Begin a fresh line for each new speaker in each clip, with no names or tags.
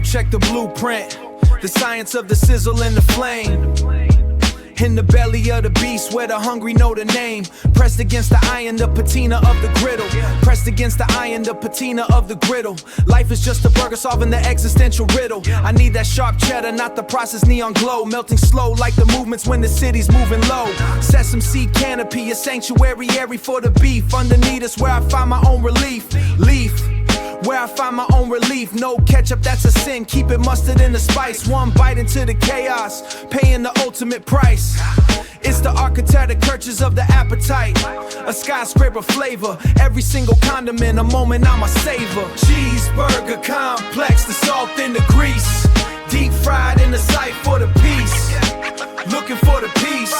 check the blueprint, the science of the sizzle and the flame. In the belly of the beast where the hungry know the name. Pressed against the iron, the patina of the griddle. Pressed against the iron, the patina of the griddle. Life is just a burger solving the existential riddle. I need that sharp cheddar, not the processed neon glow. Melting slow like the movements when the city's moving low. Sesame seed canopy, a sanctuary area for the beef. Underneath us where I find my own relief. Where I find my own relief. No ketchup, that's a sin. Keep it mustard in the spice. One bite into the chaos, paying the ultimate price. It's the architectic churches of the appetite. A skyscraper flavor, every single condiment, a moment I'ma savor. Cheeseburger complex, the salt in the grease. Deep fried in the sight for the peace. Looking for the peace.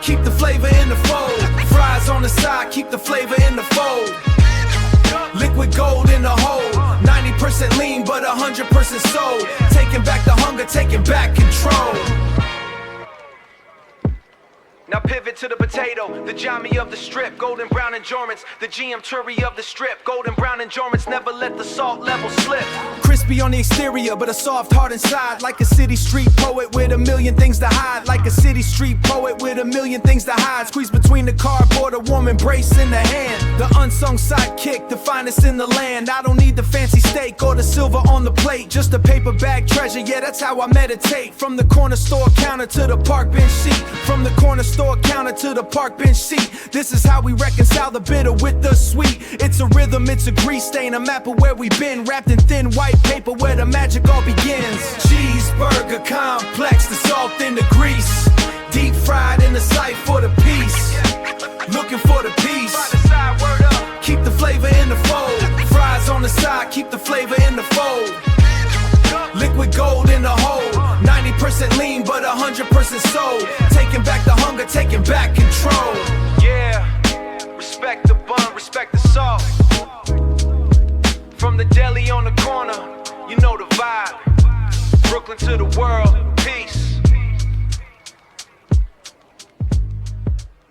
Keep the flavor in the fold. Fries on the side, keep the flavor in the fold. Liquid gold in the hole, 90% lean but 100% sold. Taking back the hunger, taking back control. Now pivot to the potato, the Johnny of the strip, golden brown endurance, the GM Turi of the strip, golden brown endurance, never let the salt level slip. Crispy on the exterior, but a soft heart inside, like a city street poet with a million things to hide. Like a city street poet with a million things to hide. Squeeze between the cardboard, a warm embrace in the hand. The unsung sidekick, the finest in the land. I don't need the fancy steak or the silver on the plate, just a paper bag treasure, yeah, that's how I meditate. From the corner store counter to the park bench seat. From the corner store counter to the park bench seat. This is how we reconcile the bitter with the sweet. It's a rhythm, it's a grease stain, a map of where we've been, wrapped in thin white paper where the magic all begins. Cheeseburger complex, the salt in the grease. Deep fried in the sight for the peace. Looking for the peace. Keep the flavor in the fold. Fries on the side, keep the flavor in the fold. Liquid gold in the hole, 90% lean but 100% sold. Taking back the hunger, taking back control. Yeah, respect the bun, respect the salt. From the deli on the corner, you know the vibe. Brooklyn to the world, peace.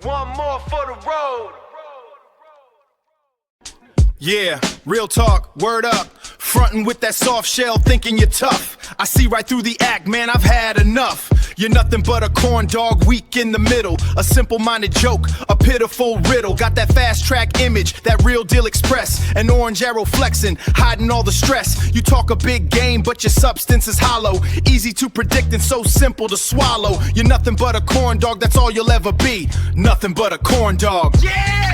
One more for the road. Yeah, real talk, word up. Frontin' with that soft shell, thinking you're tough. I see right through the act, man, I've had enough. You're nothing but a corn dog, weak in the middle. A simple-minded joke, a pitiful riddle. Got that fast-track image, that real deal express. An orange arrow flexing, hiding all the stress. You talk a big game, but your substance is hollow. Easy to predict and so simple to swallow. You're nothing but a corn dog, that's all you'll ever be. Nothing but a corn dog. Yeah!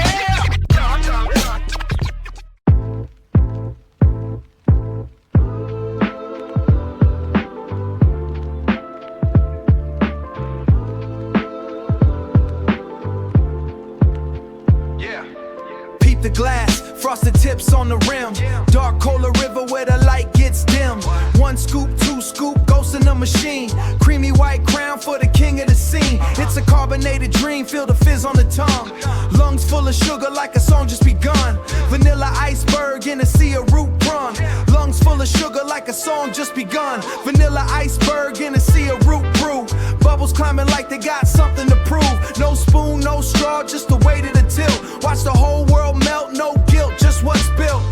The glass, frosted tips on the rim. Dark Cola River where the light gets dim. One scoop, two scoop, ghost in the machine. Creamy white crown for the king of the scene. It's a carbonated dream, feel the fizz on the tongue. Lungs full of sugar like a song just begun. Vanilla iceberg in a sea of root rum. Lungs full of sugar like a song just begun. Vanilla iceberg in a sea of root brew. Bubbles climbing like they got something to prove. No spoon, no straw, just the weight of the tilt. Watch the whole world melt, no guilt, just what's built.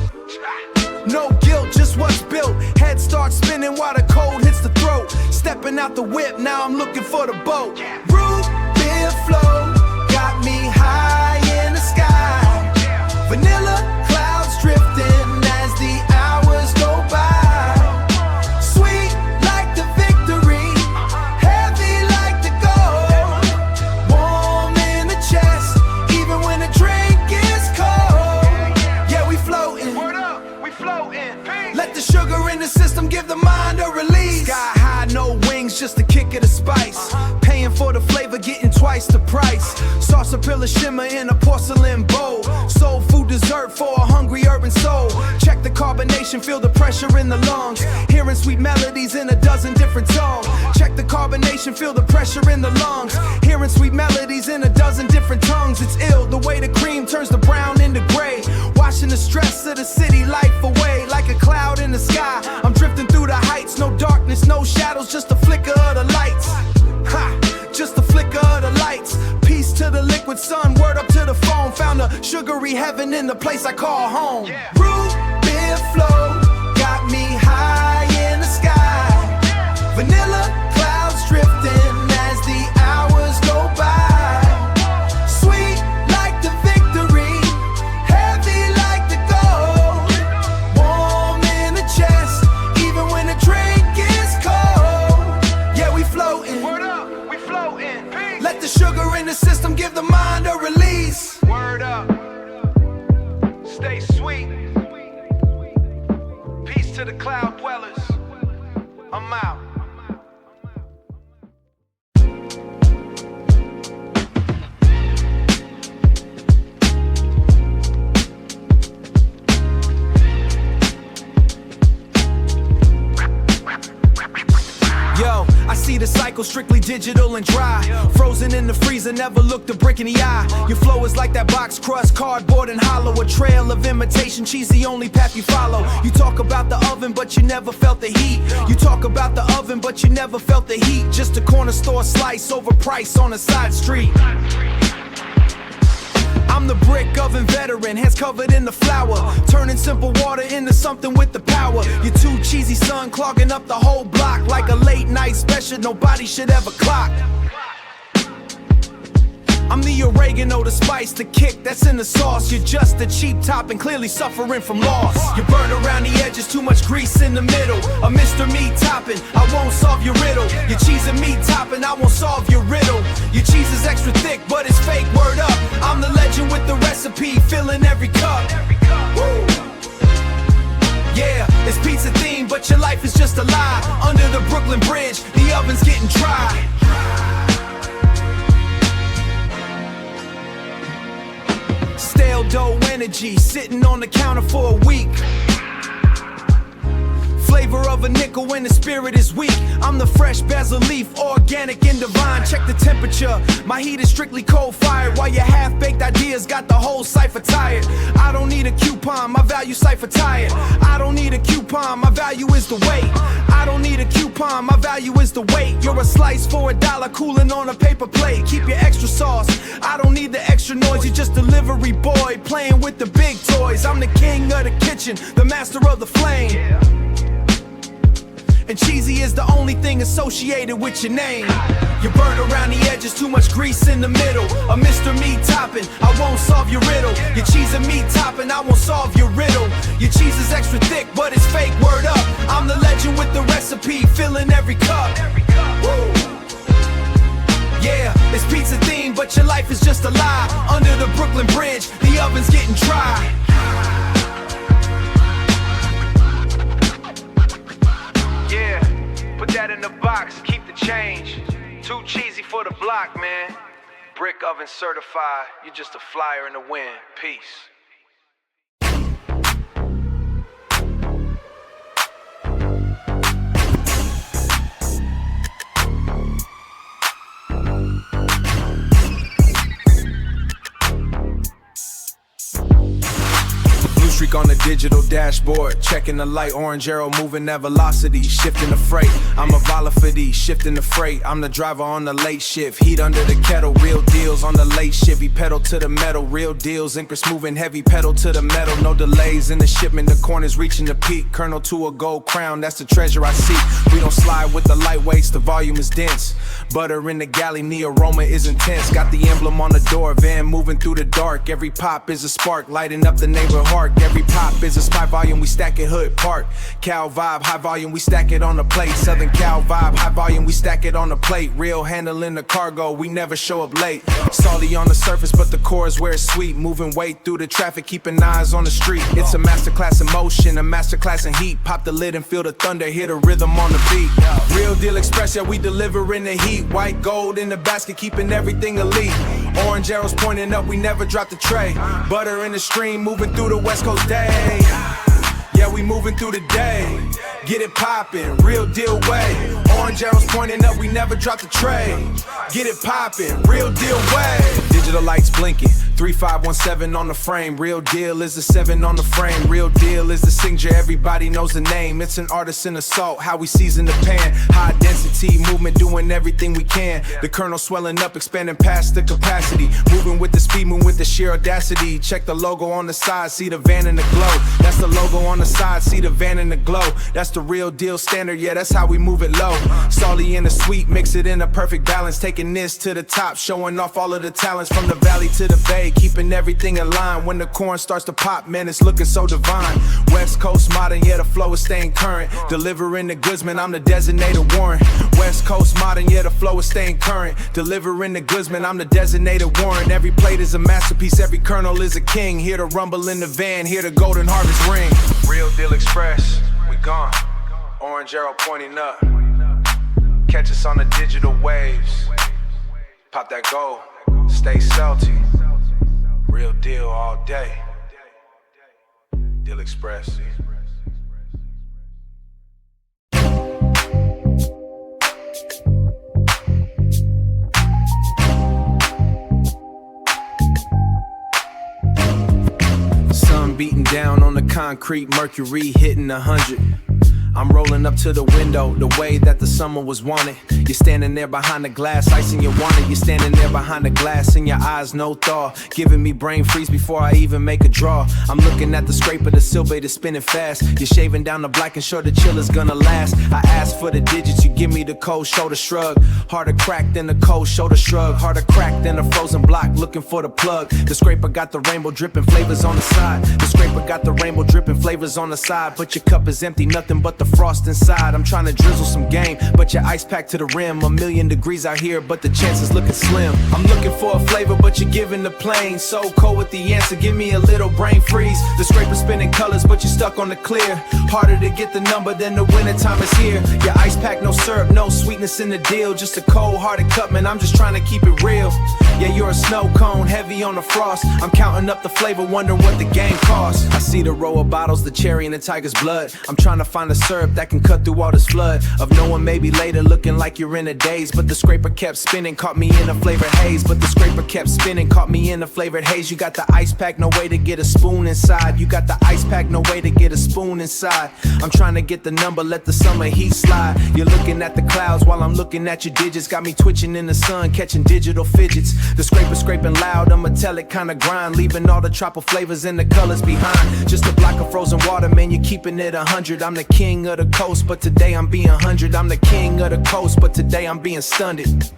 No guilt, just what's built. Head starts spinning while the cold hits the throat. Stepping out the whip, now I'm looking for the boat. Root beer flow, got me high in the sky. Vanilla clouds drifting as the hours go by. Sweet like the victory, heavy like the gold. Warm in the chest, even when the drink is cold. Yeah, we floating. Let the sugar in the system give the mind a release. Sky high, no wings, just a kick of the spice. Paying for the flavor, getting twice the price. Salsa pillar shimmer in a porcelain bowl. Soul food dessert for a hungry urban soul. Check the carbonation, feel the pressure in the lungs. Hearing sweet melodies in a dozen different tones. Check the carbonation, feel the pressure in the lungs. Hearing sweet melodies in a dozen different tongues. It's ill, the way the cream turns the brown into gray. Washing the stress of the city life away. Like a cloud in the sky, I'm drifting through the heights. No darkness, no shadows, just a flicker of the lights. Ha, just a flicker of the lights. Peace to the liquid sun, word up to the phone. Found a sugary heaven in the place I call home. Root beer flow, got me high in to the cloud dwellers. I'm out. Yo, I see the cycle strictly digital and dry. Frozen in the freezer, never looked a brick in the eye. Your flow is like that box crust, cardboard and hollow. A trail of imitation cheese, the only path you follow. You talk about the oven, but you never felt the heat. You talk about the oven, but you never felt the heat. Just a corner store slice overpriced on a side street. I'm the brick oven veteran, hands covered in the flour, turning simple water into something with the power. You're too cheesy, son, clogging up the whole block like a late night special nobody should ever clock. I'm the oregano, the spice, the kick that's in the sauce. You're just a cheap topping, clearly suffering from loss. You burn around the edges, too much grease in the middle. A Mr. Meat topping, I won't solve your riddle. Your cheese and meat topping, I won't solve your riddle. Your cheese is extra thick, but it's fake, word up. I'm the legend with the recipe, filling every cup. Woo. Yeah, it's pizza themed, but your life is just a lie. Under the Brooklyn Bridge, the oven's getting dry. Stale dough energy, sitting on the counter for a week. Flavor of a nickel when the spirit is weak. I'm the fresh basil leaf, organic and divine. Check the temperature, my heat is strictly coal-fired. While your half-baked ideas got the whole cipher tired. I don't need a coupon, my value cipher tired. I don't need a coupon, my value is the weight. I don't need a coupon, my value is the weight. You're a slice for $1, cooling on a paper plate. Keep your extra sauce, I don't need the extra noise. You're just delivery boy, playing with the big toys. I'm the king of the kitchen, the master of the flame. And cheesy is the only thing associated with your name. You burn around the edges, too much grease in the middle. A Mr. Meat topping, I won't solve your riddle. Your cheese and meat topping, I won't solve your riddle. Your cheese is extra thick, but it's fake, word up. I'm the legend with the recipe, filling every cup. Woo. Yeah, it's pizza themed, but your life is just a lie. Under the Brooklyn Bridge, the oven's getting dry. Yeah, put that in the box, keep the change. Too cheesy for the block, man. Brick oven certified, you're just a flyer in the wind. Peace. Streak on the digital dashboard, checking the light, orange arrow moving at velocity, shifting the freight. I'm a vola for these, shifting the freight. I'm the driver on the late shift, heat under the kettle. Real deals on the late shift, he pedal to the metal. Real deals, increase moving heavy, pedal to the metal. No delays in the shipment, the corners reaching the peak. Kernel to a gold crown, that's the treasure I seek. We don't slide with the lightweights, the volume is dense. Butter in the galley, the aroma is intense. Got the emblem on the door, van moving through the dark. Every pop is a spark, lighting up the neighborhood heart. Every pop is a spy volume, we stack it hood park. Cow vibe, high volume, we stack it on the plate. Southern cow vibe, high volume, we stack it on the plate. Real handling the cargo, we never show up late. Salty on the surface, but the core is where it's sweet. Moving weight through the traffic, keeping eyes on the street. It's a masterclass in motion, a masterclass in heat. Pop the lid and feel the thunder, hear the rhythm on the beat. Real deal express, yeah, we deliver in the heat. White gold in the basket, keeping everything elite. Orange arrows pointing up, we never drop the tray. Butter in the stream, moving through the West Coast day. Yeah, we moving through the day. Get it poppin', real deal way. Orange arrows pointing up, we never drop the tray. Get it poppin', real deal way. Digital lights blinking, 3517 on the frame. Real deal is the 7 on the frame. Real deal is the signature, everybody knows the name. It's an artisan assault, how we season the pan. High density movement, doing everything we can. The kernel swelling up, expanding past the capacity. Moving with the speed, moving with the sheer audacity. Check the logo on the side, see the van in the glow. That's the logo on the side, see the van in the glow. That's the real deal standard, yeah, that's how we move it low. Salty and the sweet, mix it in a perfect balance. Taking this to the top, showing off all of the talents. From the valley to the bay, keeping everything in line. When the corn starts to pop, man, it's looking so divine. West Coast modern, yeah, the flow is staying current. Delivering the goods, man, I'm the designated warrant. West Coast modern, yeah, the flow is staying current. Delivering the goods, man, I'm the designated warrant. Every plate is a masterpiece, every kernel is a king. Here to rumble in the van, here to golden harvest ring. Real deal express, we gon' orange arrow pointing up. Catch us on the digital waves. Pop that gold, stay salty. Real deal all day. Deal Express. Sun beating down on the concrete, mercury hitting 100. I'm rolling up to the window, the way that the summer was wanted. You're standing there behind the glass, icing your wanted. You're standing there behind the glass, in your eyes no thaw, giving me brain freeze before I even make a draw. I'm looking at the scraper, the silver that's spinning fast. You're shaving down the black and sure the chill is gonna last. I ask for the digits, you give me the cold shoulder shrug. Harder crack than the cold shoulder shrug. Harder crack than a frozen block, looking for the plug. The scraper got the rainbow dripping flavors on the side. The scraper got the rainbow dripping flavors on the side. But your cup is empty, nothing but the frost inside. I'm trying to drizzle some game, but your ice packed to the rim. 1,000,000 degrees out here, but the chances looking slim. I'm looking for a flavor, but you're giving the plain. So cold with the answer, give me a little brain freeze. The scraper spinning colors, but you're stuck on the clear. Harder to get the number than the winter time is here. Your ice pack, no syrup, no sweetness in the deal. Just a cold-hearted cup, man, I'm just trying to keep it real. Yeah, you're a snow cone, heavy on the frost. I'm counting up the flavor, wondering what the game costs. I see the row of bottles, the cherry and the tiger's blood. I'm trying to find a syrup that can cut through all this flood of knowing maybe later, looking like you're in a daze. But the scraper kept spinning, caught me in a flavored haze. But the scraper kept spinning, caught me in a flavored haze. You got the ice pack, no way to get a spoon inside. You got the ice pack, no way to get a spoon inside. I'm trying to get the number, let the summer heat slide. You're looking at the clouds while I'm looking at your digits. Got me twitching in the sun, catching digital fidgets. The scraper scraping loud, a metallic kind of grind, leaving all the tropical flavors and the colors behind. Just a block of frozen water, man, you're keeping it 100. I'm the king of the coast, but today I'm being 100. I'm the king of the coast, but today I'm being stunned.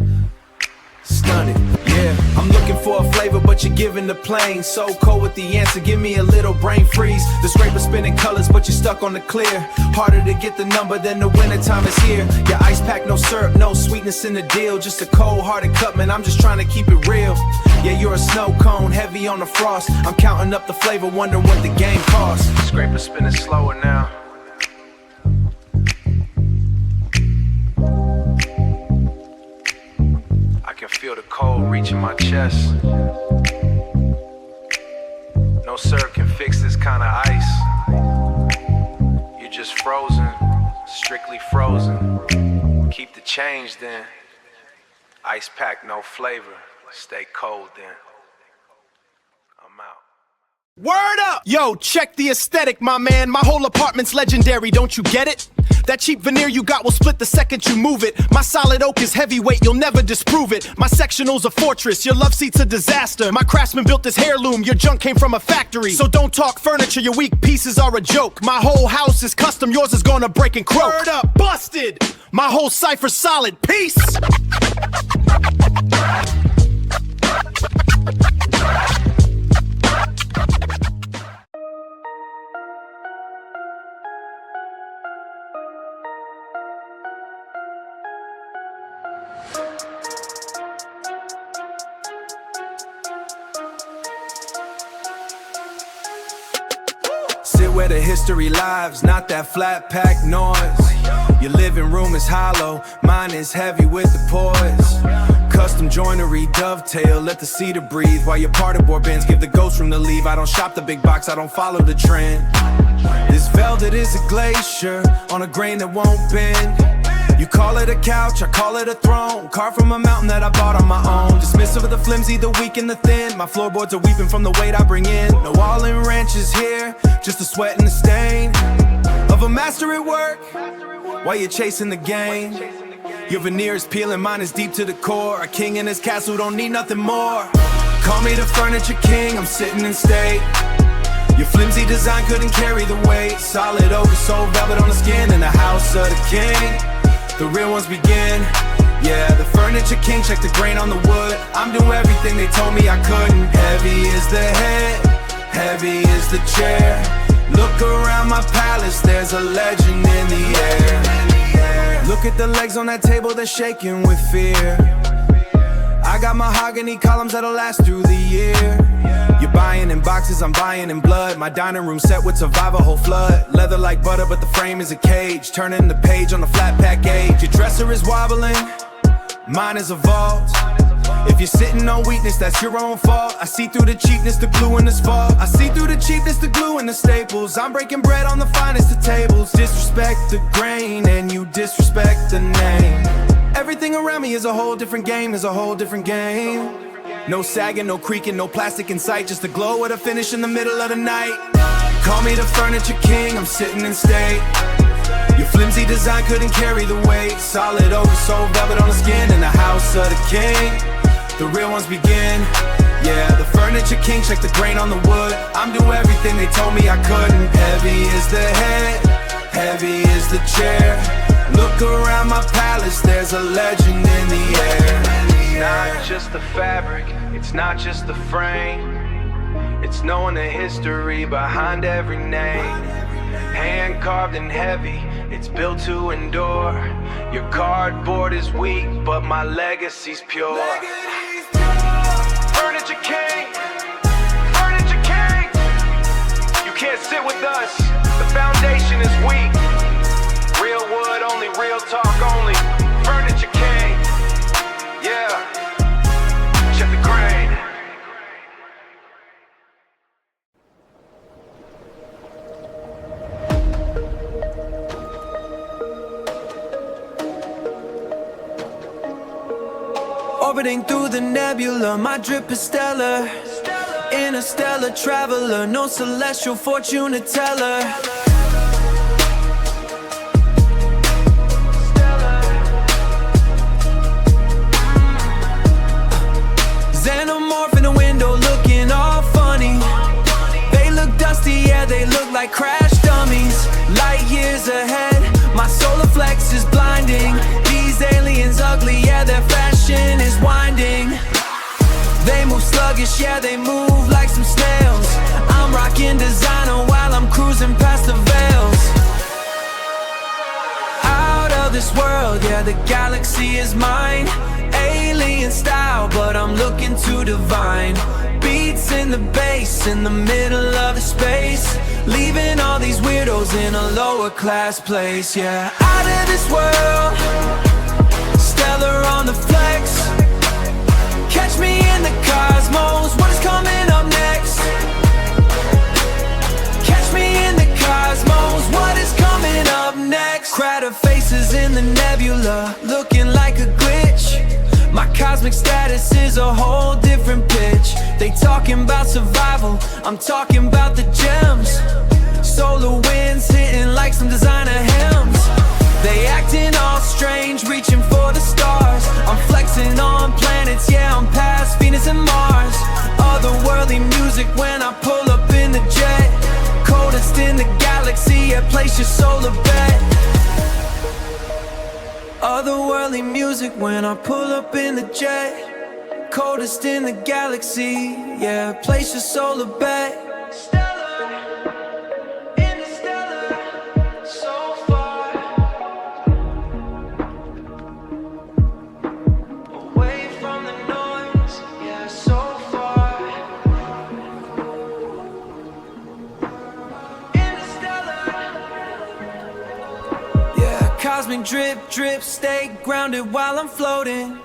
Stunted, yeah. I'm looking for a flavor, but you're giving the plain. So cold with the answer, give me a little brain freeze. The scraper spinning colors, but you're stuck on the clear. Harder to get the number than the winter time is here. Your ice pack, no syrup, no sweetness in the deal. Just a cold-hearted cup, man, I'm just trying to keep it real. Yeah, you're a snow cone, heavy on the frost. I'm counting up the flavor, wondering what the game costs. Scraper spinning slower now. I can feel the cold reaching my chest. No syrup can fix this kind of ice. You're just frozen, strictly frozen. Keep the change then. Ice pack, no flavor. Stay cold then. I'm out. Word up! Yo, check the aesthetic, my man. My whole apartment's legendary, don't you get it? That cheap veneer you got will split the second you move it. My solid oak is heavyweight, you'll never disprove it. My sectional's a fortress, your love seat's a disaster. My craftsman built this heirloom, your junk came from a factory. So don't talk furniture, your weak pieces are a joke. My whole house is custom, yours is gonna break and croak. Word up, busted! My whole cipher's solid, peace! Sit where the history lives, not that flat pack noise. Your living room is hollow, mine is heavy with the poise. Custom joinery, dovetail, let the cedar breathe. While your party board bends, give the ghost room to leave. I don't shop the big box, I don't follow the trend. This velvet is a glacier on a grain that won't bend. You call it a couch, I call it a throne. Carved from a mountain that I bought on my own. Dismissive of the flimsy, the weak and the thin. My floorboards are weeping from the weight I bring in. No all-in ranches here, just a sweat and a stain of a master at work while you're chasing the game. Your veneer is peeling, mine is deep to the core. A king in his castle don't need nothing more. Call me the furniture king, I'm sitting in state. Your flimsy design couldn't carry the weight. Solid oak, soul velvet on the skin. In the house of the king, the real ones begin. Yeah, the furniture king, check the grain on the wood. I'm doing everything they told me I couldn't. Heavy is the head, heavy is the chair. Look around my palace, there's a legend in the air. Look at the legs on that table, they're shaking with fear. I got mahogany columns that'll last through the year. You're buying in boxes, I'm buying in blood. My dining room set would survive a whole flood. Leather like butter, but the frame is a cage. Turning the page on the flat pack gauge. Your dresser is wobbling, mine is a vault. If you're sitting on weakness, that's your own fault. I see through the cheapness, the glue in the spot. I see through the cheapness, the glue in the staples. I'm breaking bread on the finest of tables. Disrespect the grain, and you disrespect the name. Everything around me is a whole different game, is a whole different game. No sagging, no creaking, no plastic in sight. Just a glow with a finish in the middle of the night. Call me the furniture king, I'm sitting in state. Your flimsy design couldn't carry the weight. Solid oak, soul velvet on the skin. In the house of the king, the real ones begin. Yeah, the furniture king, check the grain on the wood. I'm doing everything they told me I couldn't. Heavy is the head, heavy is the chair. Look around my palace, there's a legend in the air. It's not just the fabric, it's not just the frame. It's knowing the history behind every name. Hand carved and heavy, it's built to endure. Your cardboard is weak, but my legacy's pure. Furniture king, furniture king. You can't sit with us, the foundation is weak. Real wood only, real talk only. Furniture king, yeah. Check the grain. Orbiting through the nebula, my drip is stellar. Interstellar traveler, no celestial fortune teller. Xenomorph in the window looking all funny. They look dusty, yeah, they look like crash dummies. Light years ahead, my solar flex is blinding. These aliens ugly, yeah, their fashion is winding. They move sluggish, yeah, they move like some snails. I'm rocking designer while I'm cruising past the veils. Out of this world, yeah, the galaxy is mine. Alien style, but I'm looking to divine. Beats in the bass, in the middle of the space. Leaving all these weirdos in a lower class place, yeah. Out of this world, stellar on the flex. Catch me in the cosmos, what is coming up next? Catch me in the cosmos, what is coming up next? Crowd of faces in the nebula, looking like a glitch. My cosmic status is a whole different pitch. They talking about survival, I'm talking about the gems. Solar winds hitting like some designer hymns. They acting all strange, reaching for the stars. I'm flexing on planets, yeah, I'm past Venus and Mars. Otherworldly music when I pull up in the jet. Coldest in the galaxy, yeah, place your solar bet. Otherworldly music when I pull up in the jet. Coldest in the galaxy, yeah, place your solar bet. Cosmic drip, drip, stay grounded while I'm floating.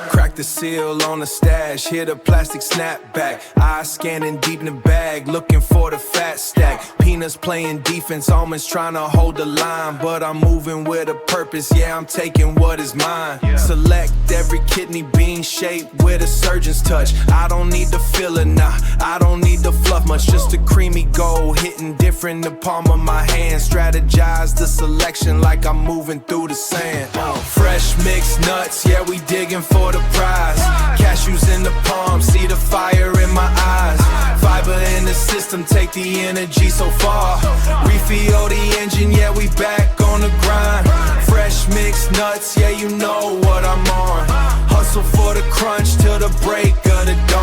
Crack the seal on the stash, hit a plastic snapback. Eyes scanning deep in the bag, looking for the fat stack. Peanuts playing defense, almonds trying to hold the line. But I'm moving with a purpose, yeah, I'm taking what is mine. Select every kidney bean shape with a surgeon's touch. I don't need the filler, nah, I don't need the fluff much. Just a creamy gold, hitting different in the palm of my hand. Strategize the selection like I'm moving through the sand. Fresh mixed nuts, yeah, we digging for the prize. Cashews in the palm, see the fire in my eyes. Fiber in the system, take the energy so far. Refuel the engine, yeah, we back on the grind. Fresh mixed nuts, yeah, you know what I'm on. Hustle for the crunch till the break of the dawn.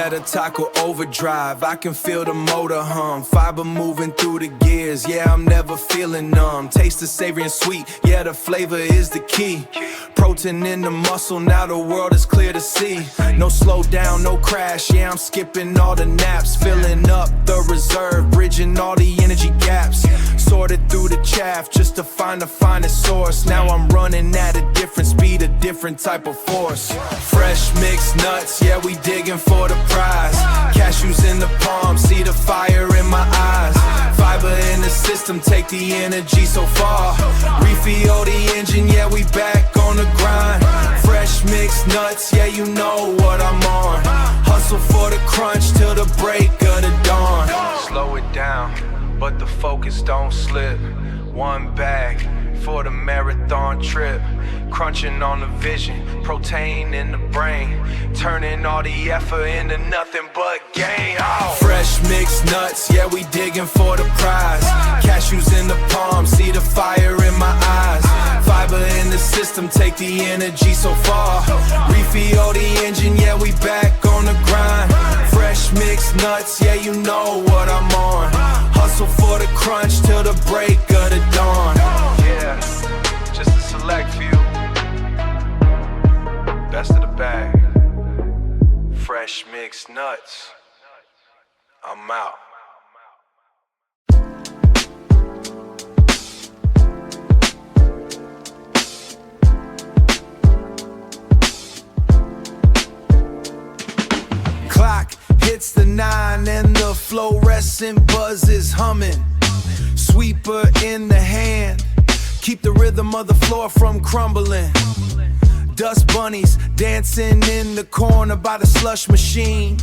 Better tackle overdrive, I can feel the motor hum. Fiber moving through the gears, yeah, I'm never feeling numb. Taste the savory and sweet, yeah, the flavor is the key. Protein in the muscle, now the world is clear to see. No slow down, no crash, yeah, I'm skipping all the naps. Filling up the reserve, bridging all the energy gaps. Sorted through the chaff, just to find the finest source. Now I'm running at a different speed, a different type of force. Fresh mixed nuts, yeah, we digging for the prize. Cashews in the palm, see the fire in my eyes. Fiber in the system, take the energy so far. Refuel the engine, yeah, we back on the grind. Fresh mixed nuts, yeah, you know what I'm on. Hustle for the crunch till the break of the dawn. Slow it down, but the focus don't slip. One bag for the marathon trip. Crunching on the vision, protein in the brain. Turning all the effort into nothing but gain. Oh. Fresh mixed nuts, yeah, we digging for the prize. Cashews in the palm, see the fire in my eyes. Fiber in the system, take the energy so far. Refuel the engine, yeah, we back on the grind. Fresh mixed nuts, yeah, you know what I'm on. Hustle for the crunch till the break of the dawn. Yeah, just a select few. Best of the bag. Fresh mixed nuts. I'm out. Clock hits the 9 and the fluorescent buzz is humming. Sweeper in the hand, keep the rhythm of the floor from crumbling. Dust bunnies dancing in the corner by the slush machine.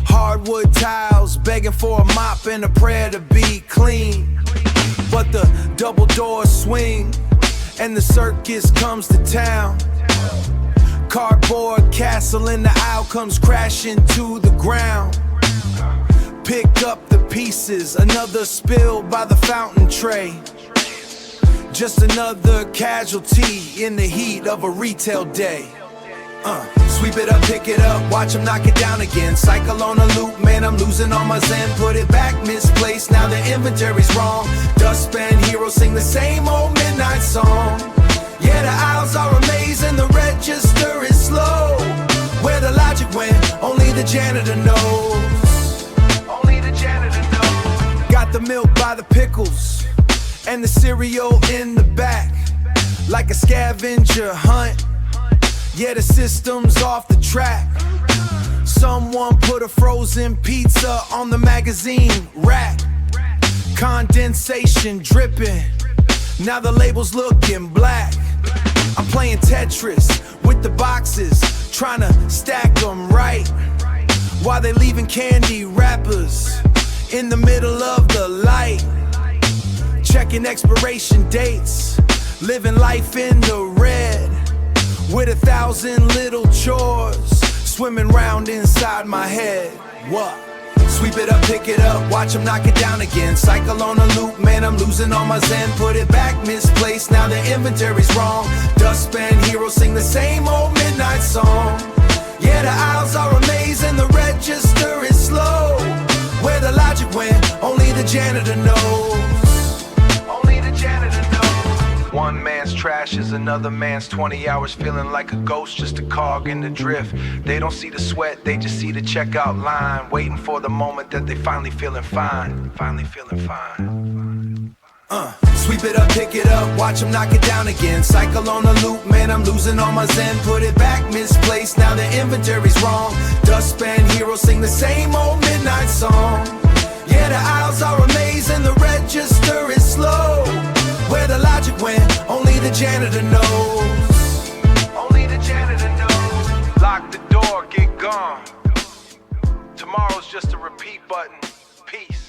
Hardwood tiles begging for a mop and a prayer to be clean. But the double doors swing and the circus comes to town. Cardboard castle in the aisle comes crashing to the ground. Pick up the pieces, another spill by the fountain tray. Just another casualty in the heat of a retail day. Sweep it up, pick it up, watch them knock it down again. Cycle on a loop, man, I'm losing all my zen. Put it back, misplaced, now the inventory's wrong. Dustpan heroes sing the same old midnight song. Yeah, the aisles are amazing, the register is slow. Where the logic went, only the janitor knows. Only the janitor knows. Got the milk by the pickles and the cereal in the back, like a scavenger hunt. Yeah, the system's off the track. Someone put a frozen pizza on the magazine rack. Condensation dripping, now the label's looking black. I'm playing Tetris with the boxes, trying to stack them right, while they leaving candy wrappers in the middle of the light. Checking expiration dates, living life in the red, with 1,000 little chores swimming round inside my head. What? Sweep it up, pick it up, watch them knock it down again. Cycle on a loop, man, I'm losing all my zen. Put it back, misplaced, now the inventory's wrong. Dustpan heroes sing the same old midnight song. Yeah, the aisles are amazing, the register is slow. Where the logic went, only the janitor knows. One man's trash is another man's 20 hours feeling like a ghost, just a cog in the drift. They don't see the sweat, they just see the checkout line, waiting for the moment that they finally feeling fine. Finally feeling fine. Sweep it up, pick it up, watch them knock it down again. Cycle on a loop, man, I'm losing all my zen. Put it back, misplaced, now the inventory's wrong. Dustpan heroes sing the same old midnight song. Yeah, the aisles are amazing, the register is slow. Where the logic went, only the janitor knows. Only the janitor knows. Lock the door, get gone. Tomorrow's just a repeat button. Peace.